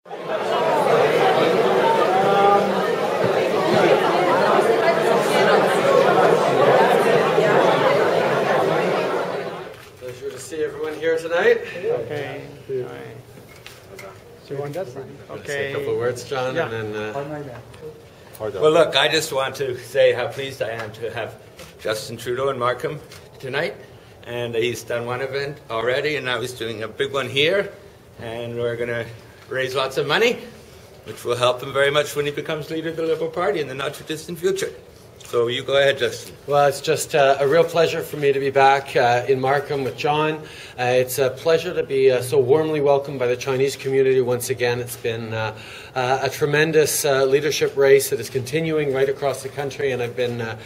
Pleasure to see everyone here tonight. Okay. All right. So you want that? Okay. Say a couple of words, John, Yeah. and then. Well, look, I just want to say how pleased I am to have Justin Trudeau in Markham tonight. And he's done one event already, and now he's doing a big one here. And we're going to raise lots of money, which will help him very much when he becomes leader of the Liberal Party in the not-too-distant future. So you go ahead, Justin. Well, it's just a real pleasure for me to be back in Markham with John. It's a pleasure to be so warmly welcomed by the Chinese community once again. It's been a tremendous leadership race that is continuing right across the country, and I've been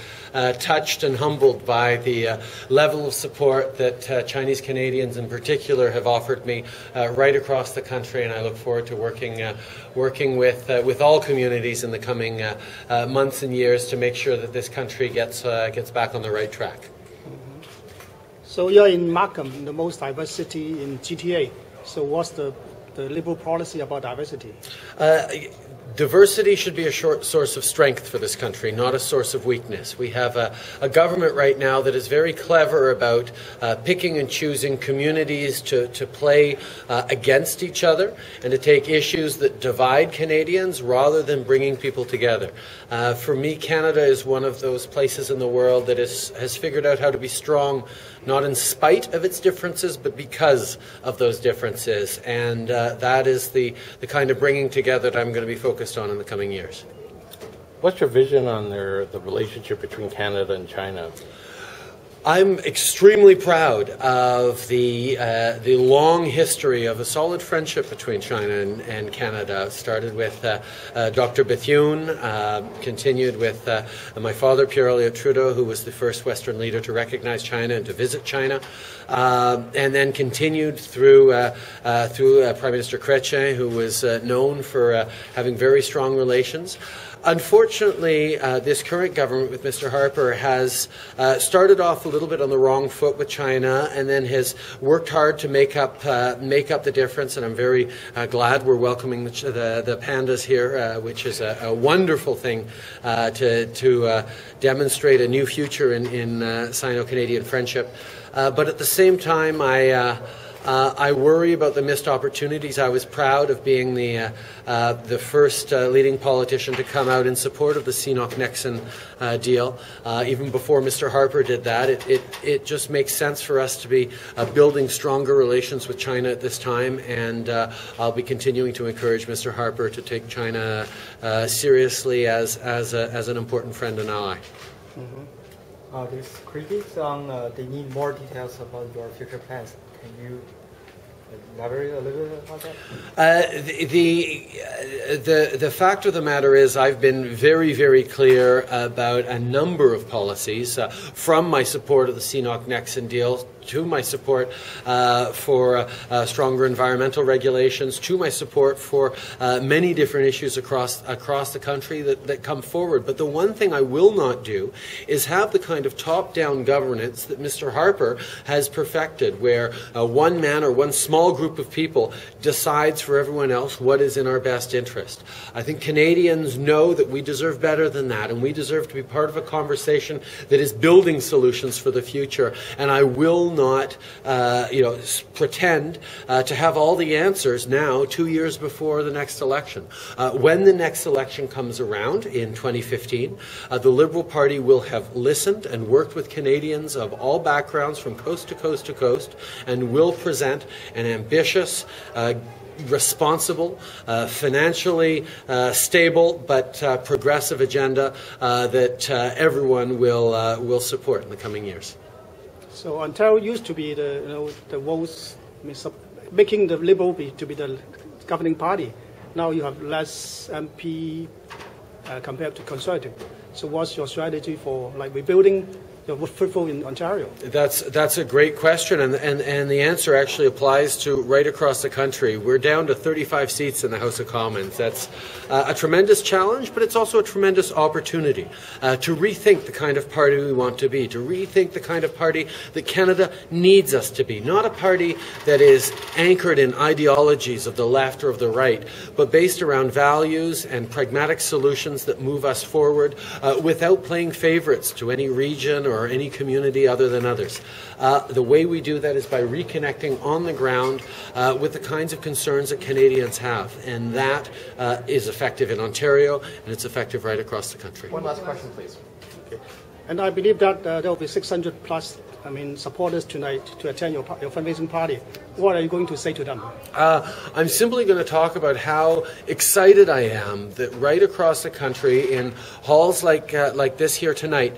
touched and humbled by the level of support that Chinese Canadians in particular have offered me right across the country, and I look forward to working with all communities in the coming months and years to make sure that this country gets back on the right track. Mm-hmm. So you're in Markham, the most diverse city in GTA. So what's the Liberal policy about diversity? Diversity should be a source of strength for this country, not a source of weakness. We have a government right now that is very clever about picking and choosing communities to play against each other and to take issues that divide Canadians rather than bringing people together. For me, Canada is one of those places in the world that has figured out how to be strong, not in spite of its differences, but because of those differences. And that is the kind of bringing together that I'm going to be focused on in the coming years. What's your vision on the relationship between Canada and China? I'm extremely proud of the long history of a solid friendship between China and Canada. It started with Dr. Bethune, continued with my father, Pierre Elliott Trudeau, who was the first Western leader to recognize China and to visit China, and then continued through Prime Minister Chrétien, who was known for having very strong relations. Unfortunately, this current government with Mr. Harper has started off a little bit on the wrong foot with China, and then has worked hard to make up the difference. And I'm very glad we're welcoming the pandas here, which is a wonderful thing to demonstrate a new future in Sino-Canadian friendship. But at the same time, I worry about the missed opportunities. I was proud of being the first leading politician to come out in support of the CNOC-Nixon deal. Even before Mr. Harper did that, it just makes sense for us to be building stronger relations with China at this time, and I'll be continuing to encourage Mr. Harper to take China seriously as an important friend and ally. Mm-hmm. There's critics on they need more details about your future plans. Can you elaborate a little bit about that? The fact of the matter is I've been very, very clear about a number of policies, from my support of the CNOC-Nixon deal to my support for stronger environmental regulations, to my support for many different issues across the country that come forward. But the one thing I will not do is have the kind of top-down governance that Mr. Harper has perfected, where one man or one small group of people decides for everyone else what is in our best interest. I think Canadians know that we deserve better than that, and we deserve to be part of a conversation that is building solutions for the future. And I will not pretend to have all the answers now, 2 years before the next election. When the next election comes around in 2015, the Liberal Party will have listened and worked with Canadians of all backgrounds from coast to coast to coast, and will present an ambitious, responsible, financially stable but progressive agenda that everyone will support in the coming years. So Ontario used to be the votes, making the Liberal to be the governing party. Now you have less MP compared to Conservative. So what's your strategy for rebuilding fruitful in Ontario? That's a great question, and the answer actually applies to right across the country. We're down to 35 seats in the House of Commons. That's a tremendous challenge, but it's also a tremendous opportunity to rethink the kind of party we want to be, to rethink the kind of party that Canada needs us to be. Not a party that is anchored in ideologies of the left or of the right, but based around values and pragmatic solutions that move us forward without playing favorites to any region or any community other than others. The way we do that is by reconnecting on the ground with the kinds of concerns that Canadians have, and that is effective in Ontario, and it's effective right across the country. One last question, please. Okay. And I believe that there will be 600 plus supporters tonight to attend your fundraising party. What are you going to say to them? I'm simply going to talk about how excited I am that right across the country, in halls like this here tonight,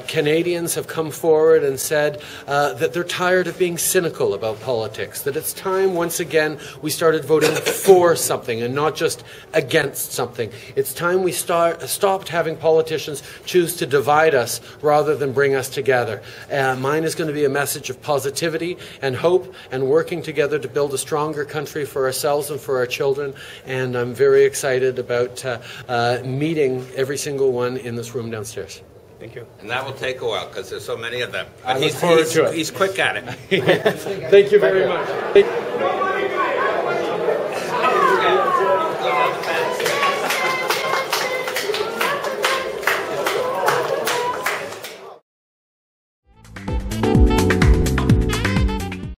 Canadians have come forward and said that they're tired of being cynical about politics, that it's time once again we started voting for something and not just against something. It's time we stopped having politicians choose to divide us rather than bring us together. Mine is going to be a message of positivity and hope and working together to build a stronger country for ourselves and for our children. And I'm very excited about meeting every single one in this room downstairs. Thank you. And that will take a while because there's so many of them. I look forward to it. He's quick at it. Thank you very much.